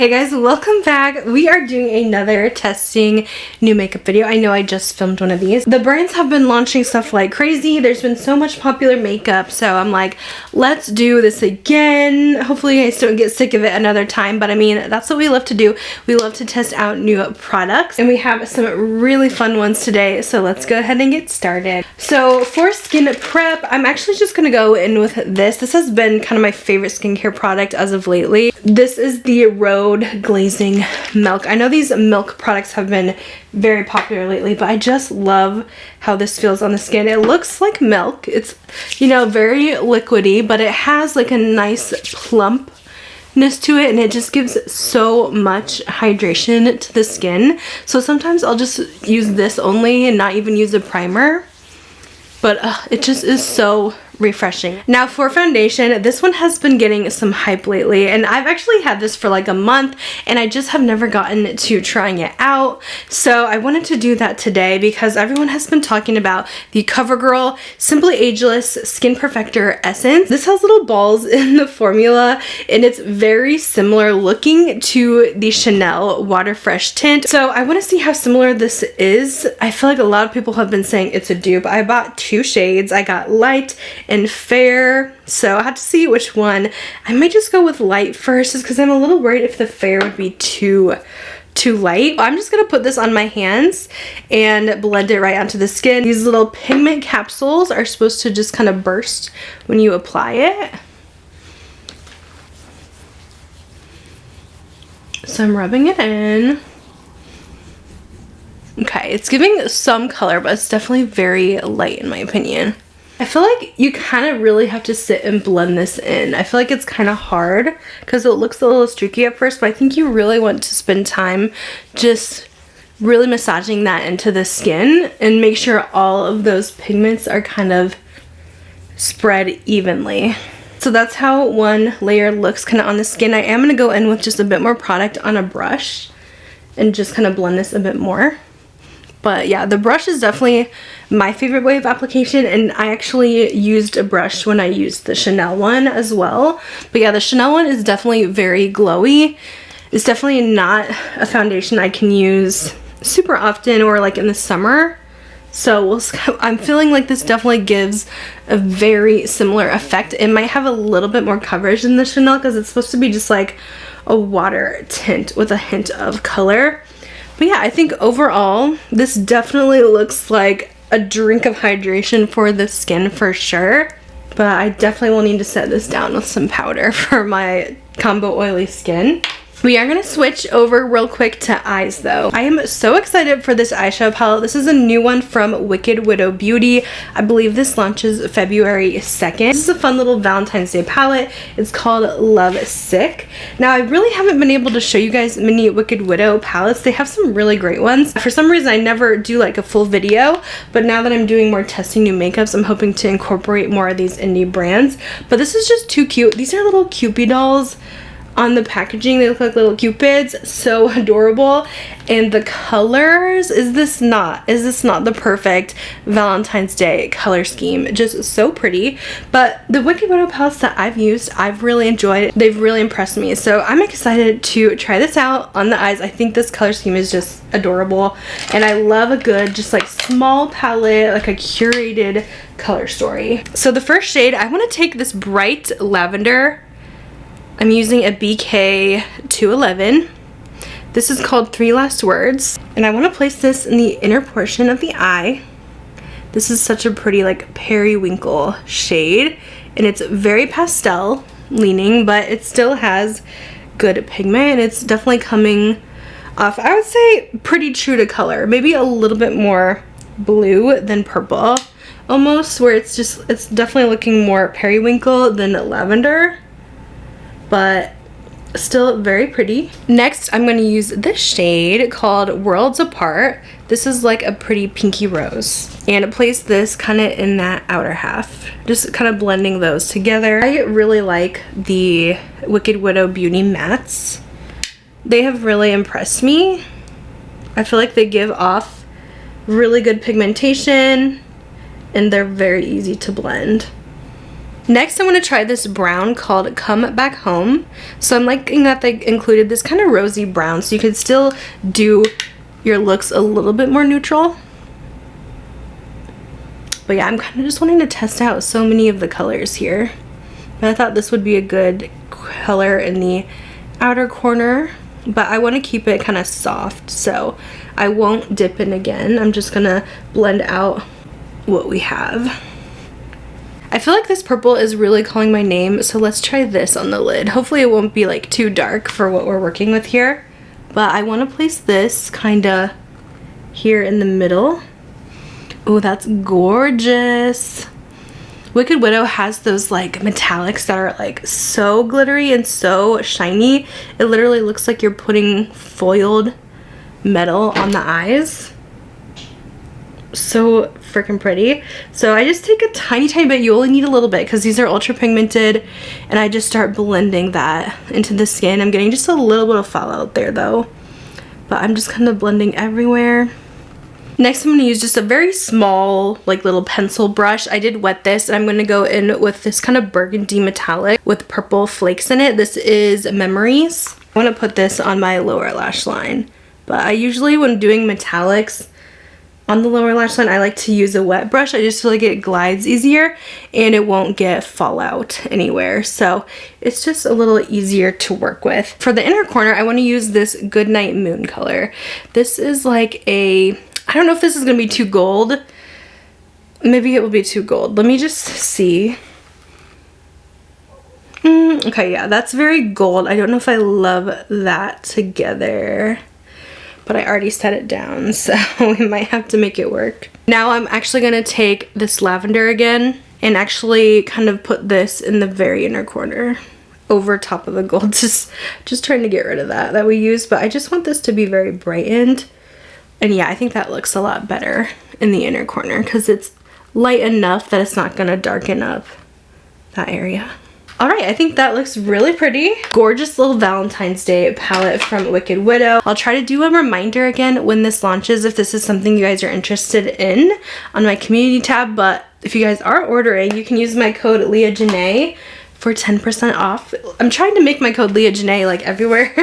Hey guys, welcome back. We are doing another testing new makeup video. I know I just filmed one of these. The brands have been launching stuff like crazy. There's been so much popular makeup, so I'm like, let's do this again. Hopefully you guys don't get sick of it another time, but I mean, that's what we love to do. We love to test out new products, and we have some really fun ones today, so let's go ahead and get started. So for skin prep, I'm actually just gonna go in with this. This has been kind of my favorite skincare product as of lately. This is the Rhode glazing milk. I know these milk products have been very popular lately, but I just love how this feels on the skin. It looks like milk. It's, you know, very liquidy, but it has like a nice plumpness to it, and it just gives so much hydration to the skin. So sometimes I'll just use this only and not even use a primer, but it just is so refreshing. Now for foundation, this one has been getting some hype lately, and I've actually had this for like a month and I just have never gotten to trying it out. So I wanted to do that today because everyone has been talking about the CoverGirl Simply Ageless Skin Perfector Essence. This has little balls in the formula and it's very similar looking to the Chanel Water Fresh tint. So I want to see how similar this is. I feel like a lot of people have been saying it's a dupe. I bought two shades. I got light and fair, so I had to see which one. I might just go with light first just because I'm a little worried if the fair would be too light. I'm just gonna put this on my hands and blend it right onto the skin. These little pigment capsules are supposed to just kind of burst when you apply it. So I'm rubbing it in. Okay, it's giving some color, but it's definitely very light in my opinion. I feel like you kind of really have to sit and blend this in. I feel like it's kind of hard because it looks a little streaky at first, but I think you really want to spend time just really massaging that into the skin and make sure all of those pigments are kind of spread evenly. So that's how one layer looks kind of on the skin. I am going to go in with just a bit more product on a brush and just kind of blend this a bit more. But yeah, the brush is definitely my favorite way of application, and I actually used a brush when I used the Chanel one as well. But yeah, the Chanel one is definitely very glowy. It's definitely not a foundation I can use super often or like in the summer. So I'm feeling like this definitely gives a very similar effect. It might have a little bit more coverage than the Chanel because it's supposed to be just like a water tint with a hint of color. But yeah, I think overall, this definitely looks like a drink of hydration for the skin for sure. But I definitely will need to set this down with some powder for my combo oily skin. We are going to switch over real quick to eyes though. I am so excited for this eyeshadow palette. This is a new one from Wicked Widow Beauty. I believe this launches February 2nd. This is a fun little Valentine's Day palette. It's called Lovesick. Now I really haven't been able to show you guys many Wicked Widow palettes. They have some really great ones. For some reason I never do like a full video, but now that I'm doing more testing new makeups, I'm hoping to incorporate more of these indie brands. But this is just too cute. These are little Cupid dolls. On the packaging, they look like little cupids, so adorable. And the colors, is this not the perfect Valentine's Day color scheme? Just so pretty. But the Wicked Widow palettes that I've used, I've really enjoyed. They've really impressed me, so I'm excited to try this out on the eyes. I think this color scheme is just adorable, and I love a good just like small palette, like a curated color story. So the first shade, I want to take this bright lavender. I'm using a BK 211. This is called Three Last Words, and I want to place this in the inner portion of the eye. This is such a pretty like periwinkle shade, and it's very pastel leaning, but it still has good pigment, and it's definitely coming off, I would say, pretty true to color. Maybe a little bit more blue than purple almost, where it's definitely looking more periwinkle than lavender, but still very pretty. Next, I'm going to use this shade called Worlds Apart. This is like a pretty pinky rose, and place this kind of in that outer half, just kind of blending those together. I really like the Wicked Widow Beauty mattes. They have really impressed me. I feel like they give off really good pigmentation, and they're very easy to blend. Next, I want to try this brown called Come Back Home. So I'm liking that they included this kind of rosy brown, so you could still do your looks a little bit more neutral. But yeah, I'm kind of just wanting to test out so many of the colors here. But I thought this would be a good color in the outer corner. But I want to keep it kind of soft, so I won't dip in again. I'm just going to blend out what we have. I feel like this purple is really calling my name, so let's try this on the lid. Hopefully it won't be like too dark for what we're working with here. But I want to place this kind of here in the middle. Oh, that's gorgeous. Wicked Widow has those like metallics that are like so glittery and so shiny. It literally looks like you're putting foiled metal on the eyes. So freaking pretty. So I just take a tiny bit. You only need a little bit because these are ultra pigmented, and I just start blending that into the skin. I'm getting just a little bit of fallout there though, but I'm just kind of blending everywhere. Next, I'm going to use just a very small like little pencil brush. I did wet this, and I'm going to go in with this kind of burgundy metallic with purple flakes in it. This is Memories. I want to put this on my lower lash line, but I usually, when doing metallics on the lower lash line, I like to use a wet brush. I just feel like it glides easier and it won't get fallout anywhere. So it's just a little easier to work with. For the inner corner, I want to use this Goodnight Moon color. This is like a, I don't know if this is going to be too gold. Maybe it will be too gold. Let me just see. Okay, yeah, that's very gold. I don't know if I love that together, but I already set it down, so we might have to make it work. Now I'm actually going to take this lavender again and actually kind of put this in the very inner corner over top of the gold. Just trying to get rid of that we used, but I just want this to be very brightened. And yeah, I think that looks a lot better in the inner corner because it's light enough that it's not going to darken up that area. Alright, I think that looks really pretty. Gorgeous little Valentine's Day palette from Wicked Widow. I'll try to do a reminder again when this launches if this is something you guys are interested in on my community tab, but if you guys are ordering, you can use my code LEAHJANAE for 10% off. I'm trying to make my code LEAHJANAE like everywhere.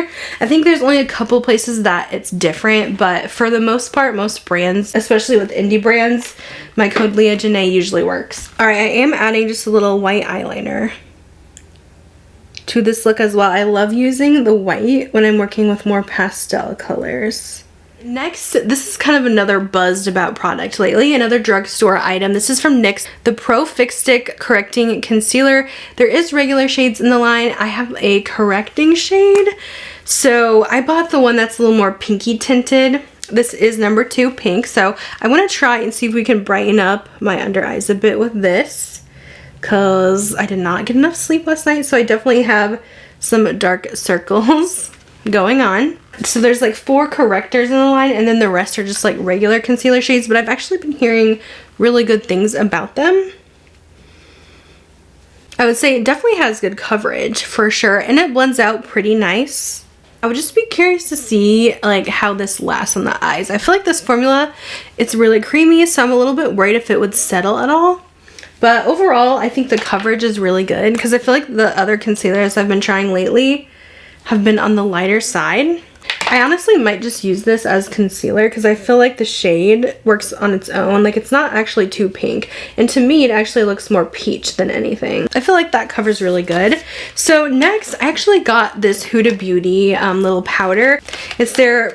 I think there's only a couple places that it's different, but for the most part, most brands, especially with indie brands, my code LEAHJANAE usually works. Alright, I am adding just a little white eyeliner to this look as well. I love using the white when I'm working with more pastel colors. Next, this is kind of another buzzed about product lately, another drugstore item. This is from NYX, the Pro Fix Stick Correcting Concealer. There is regular shades in the line. I have a correcting shade, so I bought the one that's a little more pinky tinted. This is number 2 pink, so I want to try and see if we can brighten up my under eyes a bit with this, because I did not get enough sleep last night, so I definitely have some dark circles going on. So there's like 4 correctors in the line, and then the rest are just like regular concealer shades, but I've actually been hearing really good things about them. I would say it definitely has good coverage for sure, and it blends out pretty nice. I would just be curious to see like how this lasts on the eyes. I feel like this formula, it's really creamy, so I'm a little bit worried if it would settle at all. But overall, I think the coverage is really good because I feel like the other concealers I've been trying lately have been on the lighter side. I honestly might just use this as concealer because I feel like the shade works on its own. Like, it's not actually too pink. And to me, it actually looks more peach than anything. I feel like that covers really good. So next, I actually got this Huda Beauty little powder. It's their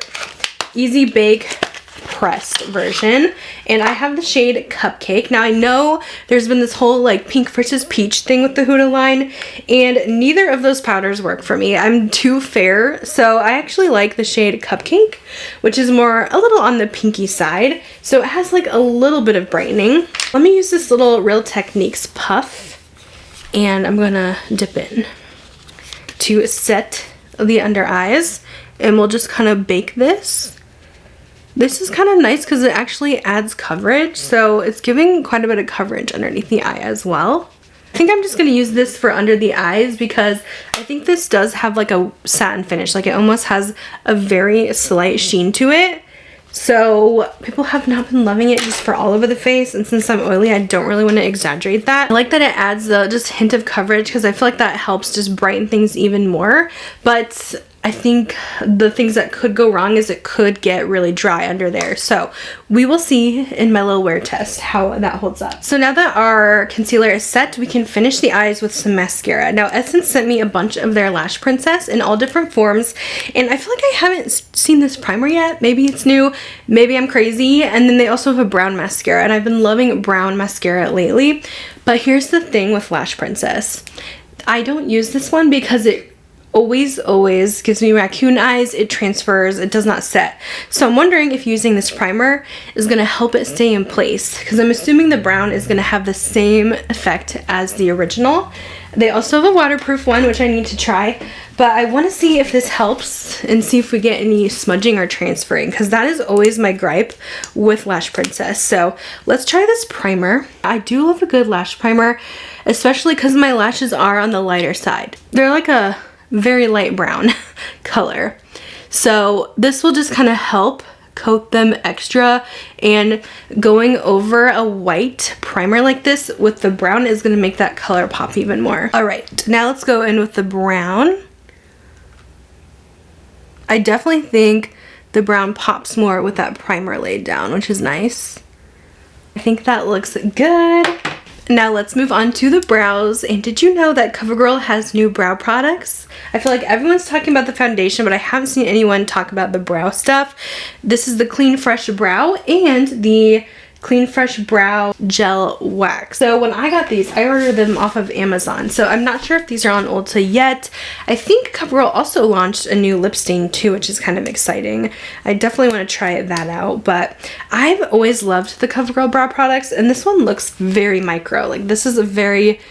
Easy Bake pressed version, and I have the shade Cupcake. Now I know there's been this whole like pink versus peach thing with the Huda line, and neither of those powders work for me. I'm too fair, so I actually like the shade Cupcake, which is more a little on the pinky side, so it has like a little bit of brightening. Let me use this little Real Techniques puff, and I'm gonna dip in to set the under eyes, and we'll just kind of bake this. This is kind of nice because it actually adds coverage, so it's giving quite a bit of coverage underneath the eye as well. I think I'm just going to use this for under the eyes because I think this does have like a satin finish. Like, it almost has a very slight sheen to it. So people have not been loving it just for all over the face, and since I'm oily, I don't really want to exaggerate that. I like that it adds the just hint of coverage because I feel like that helps just brighten things even more. But I think the things that could go wrong is it could get really dry under there. So we will see in my little wear test how that holds up. So now that our concealer is set, we can finish the eyes with some mascara. Now Essence sent me a bunch of their Lash Princess in all different forms, and I feel like I haven't seen this primer yet. Maybe it's new, maybe I'm crazy. And then they also have a brown mascara, and I've been loving brown mascara lately. But here's the thing with Lash Princess. I don't use this one because it always gives me raccoon eyes. It transfers, it does not set. So I'm wondering if using this primer is going to help it stay in place, because I'm assuming the brown is going to have the same effect as the original. They also have a waterproof one, which I need to try, but I want to see if this helps and see if we get any smudging or transferring, because that is always my gripe with Lash Princess. So let's try this primer. I do love a good lash primer, especially because my lashes are on the lighter side. They're like a very light brown color. So this will just kind of help coat them extra, and going over a white primer like this with the brown is going to make that color pop even more. Alright, now let's go in with the brown. I definitely think the brown pops more with that primer laid down, which is nice. I think that looks good. Now let's move on to the brows. And did you know that CoverGirl has new brow products? I feel like everyone's talking about the foundation, but I haven't seen anyone talk about the brow stuff. This is the Clean Fresh Brow and the Clean Fresh Brow Gel Wax. So when I got these, I ordered them off of Amazon. So I'm not sure if these are on Ulta yet. I think CoverGirl also launched a new lip stain too, which is kind of exciting. I definitely want to try that out, but I've always loved the CoverGirl brow products, and this one looks very micro. Like, this is a very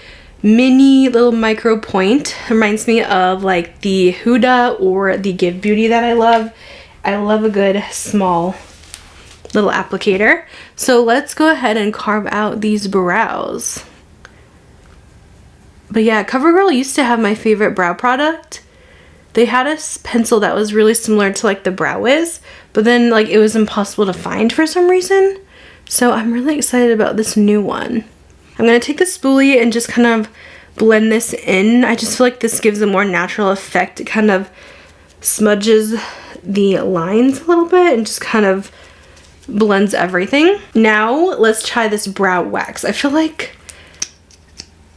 mini little micro point. Reminds me of like the Huda or the Give Beauty that I love. I love a good small little applicator. So let's go ahead and carve out these brows. But yeah, CoverGirl used to have my favorite brow product. They had a pencil that was really similar to like the Brow Wiz, but then like it was impossible to find for some reason. So I'm really excited about this new one. I'm gonna take the spoolie and just kind of blend this in. I just feel like this gives a more natural effect. It kind of smudges the lines a little bit and just kind of blends everything. Now let's try this brow wax. I feel like,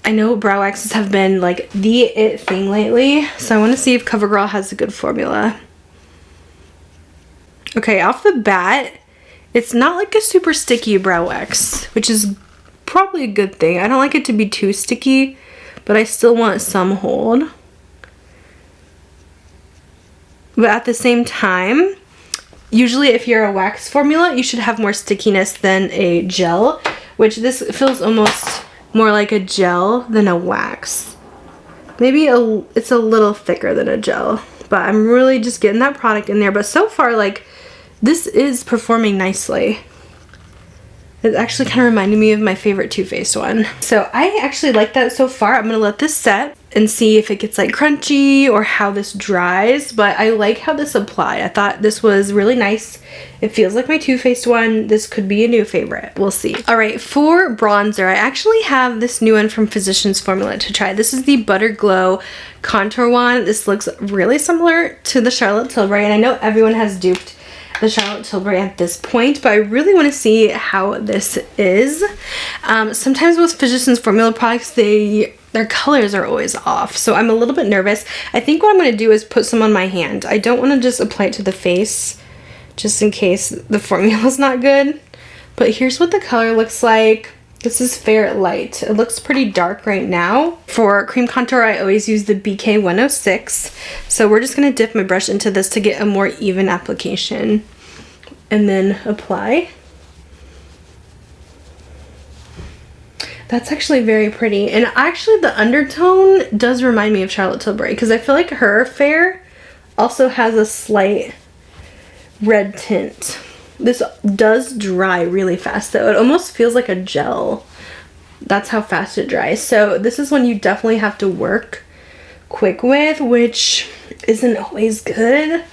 I know brow waxes have been like the it thing lately, so I want to see if CoverGirl has a good formula. Okay, off the bat, it's not like a super sticky brow wax, which is probably a good thing. I don't like it to be too sticky, but I still want some hold. But at the same time, usually if you're a wax formula, you should have more stickiness than a gel, which this feels almost more like a gel than a wax. Maybe it's a little thicker than a gel, but I'm really just getting that product in there. But so far, like, this is performing nicely. It's actually kind of reminding me of my favorite Too Faced one. So I actually like that so far. I'm going to let this set and see if it gets like crunchy or how this dries. But I like how this applied. I thought this was really nice. It feels like my Too Faced one. This could be a new favorite. We'll see. Alright, for bronzer, I actually have this new one from Physicians Formula to try. This is the Butter Glow Contour one. This looks really similar to the Charlotte Tilbury, and I know everyone has duped the Charlotte Tilbury at this point, but I really want to see how this is. Sometimes with Physicians Formula products, their colors are always off, so I'm a little bit nervous. I think what I'm going to do is put some on my hand. I don't want to just apply it to the face, just in case the formula's not good. But here's what the color looks like. This is Fair Light. It looks pretty dark right now. For cream contour, I always use the BK 106. So we're just going to dip my brush into this to get a more even application. And then apply. That's actually very pretty. And actually the undertone does remind me of Charlotte Tilbury, because I feel like her Fair also has a slight red tint. This does dry really fast though. It almost feels like a gel. That's how fast it dries. So this is one you definitely have to work quick with, which isn't always good,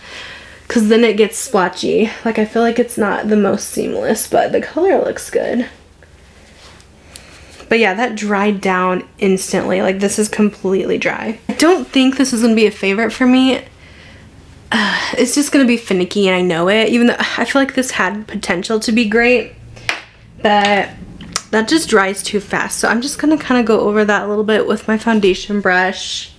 because then it gets splotchy. Like, I feel like it's not the most seamless, but the color looks good. But yeah, that dried down instantly. Like, this is completely dry. I don't think this is going to be a favorite for me. It's just going to be finicky, and I know it. Even though I feel like this had potential to be great, but that just dries too fast. So I'm just going to kind of go over that a little bit with my foundation brush.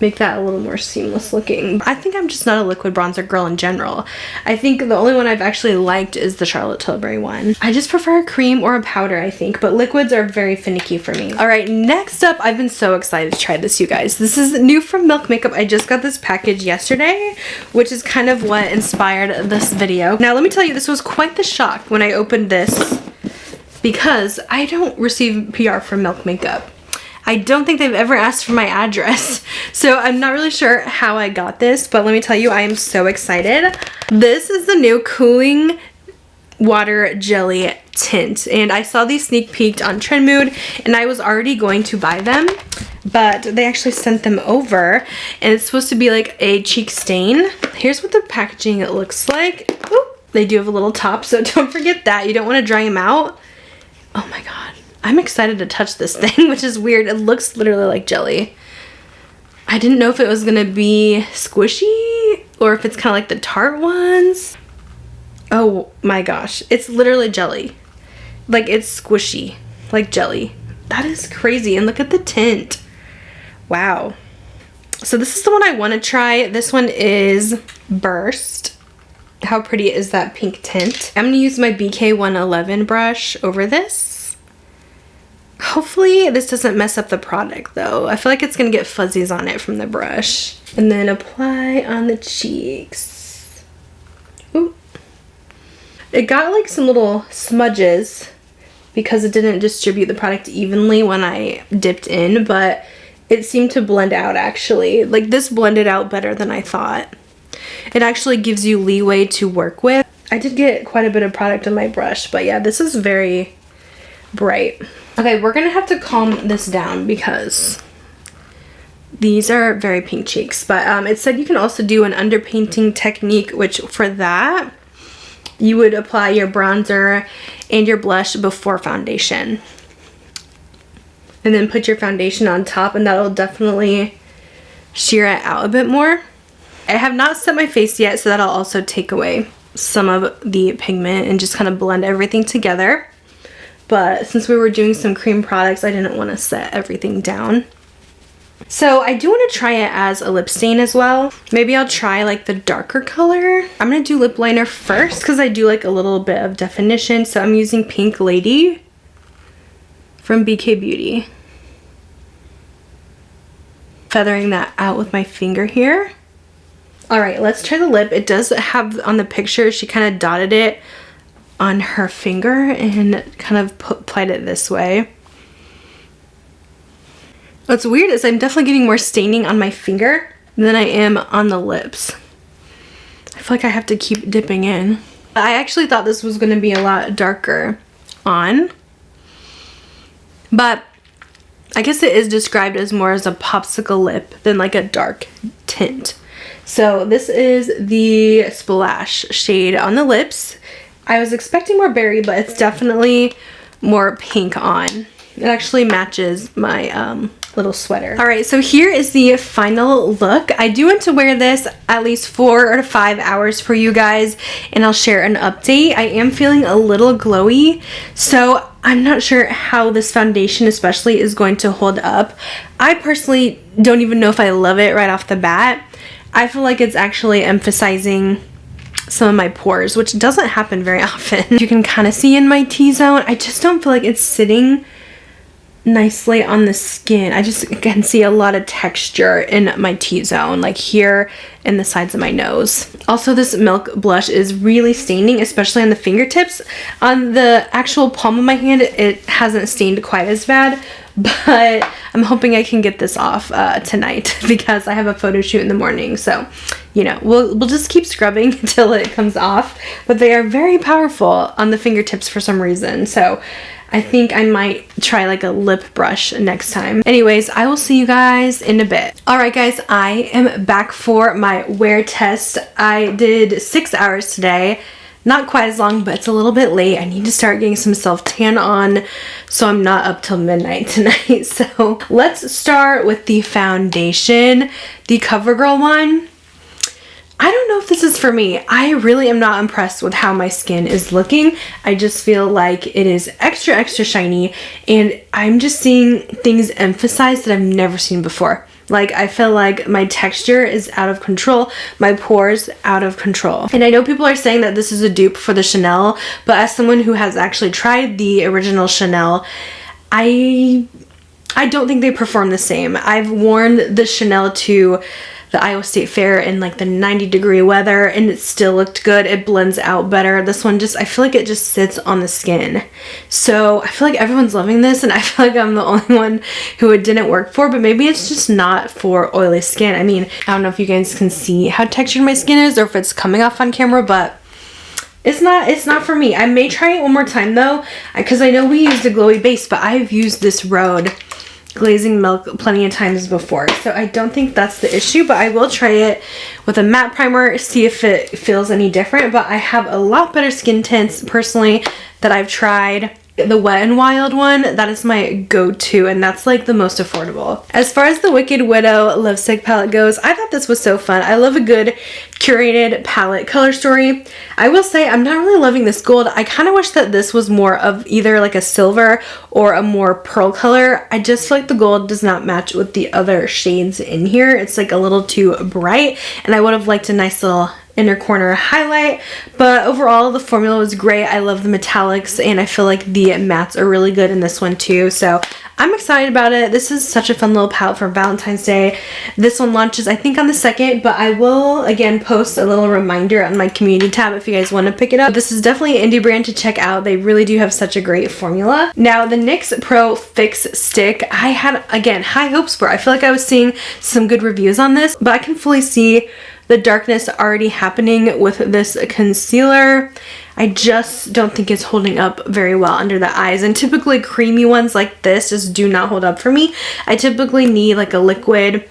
Make that a little more seamless looking. I think I'm just not a liquid bronzer girl in general. I think the only one I've actually liked is the Charlotte Tilbury one. I just prefer a cream or a powder, I think, but liquids are very finicky for me. All right, next up, I've been so excited to try this, you guys. This is new from Milk Makeup. I just got this package yesterday, which is kind of what inspired this video. Now, let me tell you, this was quite the shock when I opened this because I don't receive PR from Milk Makeup. I don't think they've ever asked for my address, so I'm not really sure how I got this, but let me tell you, I am so excited. This is the new Cooling Water Jelly Tint, and I saw these sneak peeked on Trendmood, and I was already going to buy them, but they actually sent them over, and it's supposed to be like a cheek stain. Here's what the packaging looks like. Ooh, they do have a little top, so don't forget that. You don't want to dry them out. Oh my god. I'm excited to touch this thing, which is weird. It looks literally like jelly. I didn't know if it was gonna be squishy or if it's kind of like the Tarte ones. Oh my gosh, it's literally jelly. Like, it's squishy, like jelly. That is crazy, and look at the tint. Wow. So this is the one I want to try. This one is Burst. How pretty is that pink tint? I'm gonna use my BK111 brush over this. Hopefully this doesn't mess up the product though. I feel like it's gonna get fuzzies on it from the brush. And then apply on the cheeks. Ooh. It got like some little smudges because it didn't distribute the product evenly when I dipped in, but it seemed to blend out actually. Like, this blended out better than I thought. It actually gives you leeway to work with. I did get quite a bit of product on my brush, but yeah, this is very bright. Okay, we're gonna have to calm this down because these are very pink cheeks, but it said you can also do an underpainting technique, which for that, you would apply your bronzer and your blush before foundation. And then put your foundation on top, and that'll definitely sheer it out a bit more. I have not set my face yet, so that'll also take away some of the pigment and just kind of blend everything together. But since we were doing some cream products, I didn't want to set everything down. So I do want to try it as a lip stain as well. Maybe I'll try like the darker color. I'm going to do lip liner first because I do like a little bit of definition. So I'm using Pink Lady from BK Beauty. Feathering that out with my finger here. Alright, let's try the lip. It does have on the picture, she kind of dotted it on her finger and kind of applied it this way. What's weird is I'm definitely getting more staining on my finger than I am on the lips. I feel like I have to keep dipping in. I actually thought this was going to be a lot darker on, but I guess it is described as more as a popsicle lip than like a dark tint. So this is the Splash shade on the lips. I was expecting more berry, but it's definitely more pink on. It actually matches my little sweater. Alright, so here is the final look. I do want to wear this at least 4 to 5 hours for you guys, and I'll share an update. I am feeling a little glowy, so I'm not sure how this foundation especially is going to hold up. I personally don't even know if I love it right off the bat. I feel like it's actually emphasizing some of my pores, which doesn't happen very often. You can kind of see in my T-zone, I just don't feel like it's sitting nicely on the skin. I just can see a lot of texture in my T-zone, like here and the sides of my nose. Also, this Milk blush is really staining, especially on the fingertips. On the actual palm of my hand, it hasn't stained quite as bad, but I'm hoping I can get this off tonight because I have a photo shoot in the morning. So, you know, we'll just keep scrubbing until it comes off. But they are very powerful on the fingertips for some reason. So I think I might try like a lip brush next time. Anyways, I will see you guys in a bit. Alright guys, I am back for my wear test. I did 6 hours today. Not quite as long, but it's a little bit late. I need to start getting some self-tan on so I'm not up till midnight tonight. So let's start with the foundation, the CoverGirl one. I don't know if this is for me. I really am not impressed with how my skin is looking. I just feel like it is extra shiny, and I'm just seeing things emphasized that I've never seen before. Like, I feel like my texture is out of control, my pores out of control. And I know people are saying that this is a dupe for the Chanel, but as someone who has actually tried the original Chanel, I don't think they perform the same. I've worn the Chanel to the Iowa State Fair in like the 90-degree weather, and it still looked good. It blends out better. This one just, I feel like it just sits on the skin. So I feel like everyone's loving this, and I feel like I'm the only one who it didn't work for, but maybe it's just not for oily skin. I mean, I don't know if you guys can see how textured my skin is or if it's coming off on camera, but it's not for me. I may try it one more time though, because I know we used a glowy base, but I've used this Rhode glazing milk plenty of times before, so I don't think that's the issue, but I will try it with a matte primer, see if it feels any different. But I have a lot better skin tints personally that I've tried. The Wet n Wild one, that is my go-to, and that's like the most affordable. As far as the Wicked Widow Lovesick palette goes, I thought this was so fun. I love a good curated palette color story. I will say I'm not really loving this gold. I kind of wish that this was more of either like a silver or a more pearl color. I just feel like the gold does not match with the other shades in here. It's like a little too bright, and I would have liked a nice little inner corner highlight. But overall, the formula was great. I love the metallics, and I feel like the mattes are really good in this one too. So I'm excited about it. This is such a fun little palette for Valentine's Day. This one launches, I think, on the 2nd, but I will, again, post a little reminder on my community tab if you guys want to pick it up. This is definitely an indie brand to check out. They really do have such a great formula. Now, the NYX Pro Fix Stick, I had, again, high hopes for. I feel like I was seeing some good reviews on this, but I can fully see the darkness already happening with this concealer. I just don't think it's holding up very well under the eyes, and typically creamy ones like this just do not hold up for me. I typically need like a liquid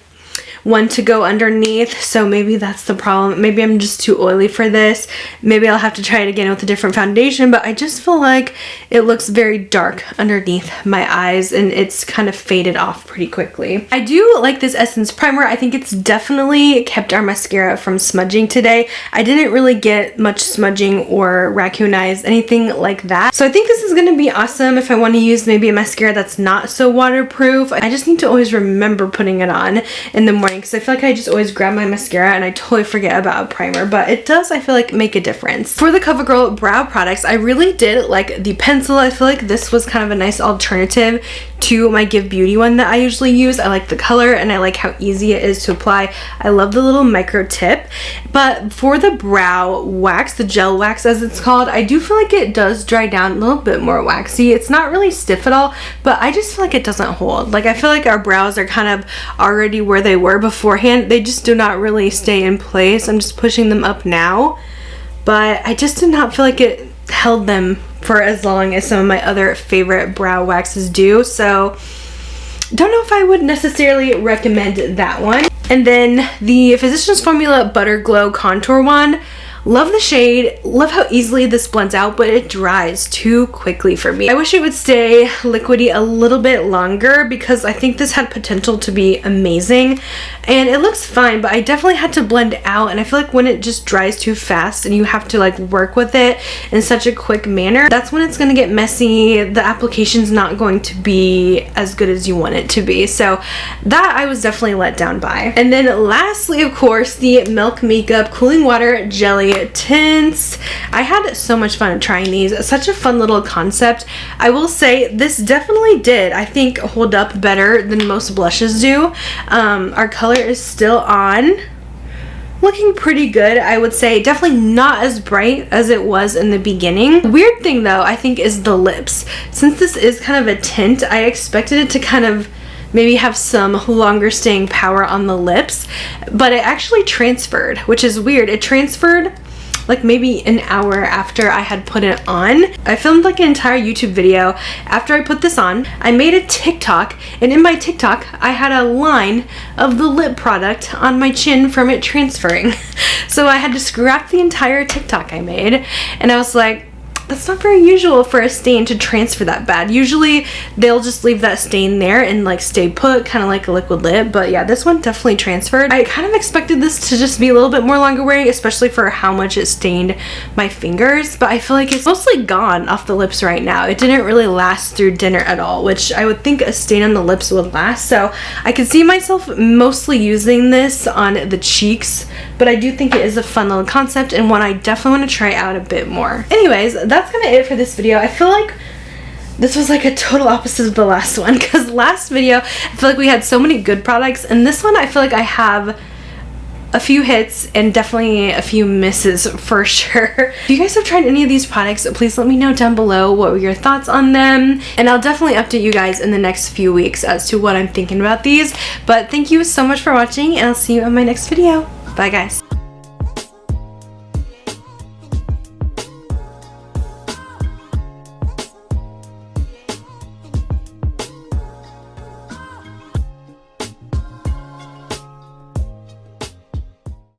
one to go underneath, so maybe that's the problem. Maybe I'm just too oily for this. Maybe I'll have to try it again with a different foundation, but I just feel like it looks very dark underneath my eyes, and it's kind of faded off pretty quickly. I do like this Essence primer. I think it's definitely kept our mascara from smudging today. I didn't really get much smudging or raccoon eyes, anything like that. So I think this is going to be awesome if I want to use maybe a mascara that's not so waterproof. I just need to always remember putting it on in the morning, because I feel like I just always grab my mascara and I totally forget about a primer, but it does, I feel like, make a difference. For the CoverGirl brow products, I really did like the pencil. I feel like this was kind of a nice alternative to my Give Beauty one that I usually use. I like the color, and I like how easy it is to apply. I love the little micro tip. But for the brow wax, the gel wax as it's called, I do feel like it does dry down a little bit more waxy. It's not really stiff at all, but I just feel like it doesn't hold. Like, I feel like our brows are kind of already where they were beforehand. They just do not really stay in place. I'm just pushing them up now, but I just did not feel like it held them for as long as some of my other favorite brow waxes do. So don't know if I would necessarily recommend that one. And then the Physicians Formula Butter Glow Contour one, love the shade, love how easily this blends out, but it dries too quickly for me. I wish it would stay liquidy a little bit longer, because I think this had potential to be amazing, and it looks fine, but I definitely had to blend out, and I feel like when it just dries too fast and you have to like work with it in such a quick manner, that's when it's going to get messy. The application's not going to be as good as you want it to be, so that I was definitely let down by. And then lastly, of course, the Milk Makeup Cooling Water Jelly tints. I had so much fun trying these. Such a fun little concept. I will say this definitely did, I think, hold up better than most blushes do. Our color is still on, looking pretty good, I would say. Definitely not as bright as it was in the beginning. Weird thing though, I think, is the lips. Since this is kind of a tint, I expected it to kind of maybe have some longer staying power on the lips, but it actually transferred, which is weird. It transferred like maybe an hour after I had put it on. I filmed like an entire YouTube video after I put this on. I made a TikTok, and in my TikTok I had a line of the lip product on my chin from it transferring. So I had to scrap the entire TikTok I made, and I was like, that's not very usual for a stain to transfer that bad. Usually they'll just leave that stain there and like stay put, kind of like a liquid lip. But yeah, this one definitely transferred. I kind of expected this to just be a little bit more longer wearing, especially for how much it stained my fingers. But I feel like it's mostly gone off the lips right now. It didn't really last through dinner at all, which I would think a stain on the lips would last. So I can see myself mostly using this on the cheeks, but I do think it is a fun little concept and one I definitely want to try out a bit more. Anyways, that's kind of it for this video. I feel like this was like a total opposite of the last one, because last video I feel like we had so many good products, and this one I feel like I have a few hits and definitely a few misses for sure. If you guys have tried any of these products, please let me know down below what were your thoughts on them, and I'll definitely update you guys in the next few weeks as to what I'm thinking about these. But thank you so much for watching, and I'll see you in my next video. Bye guys.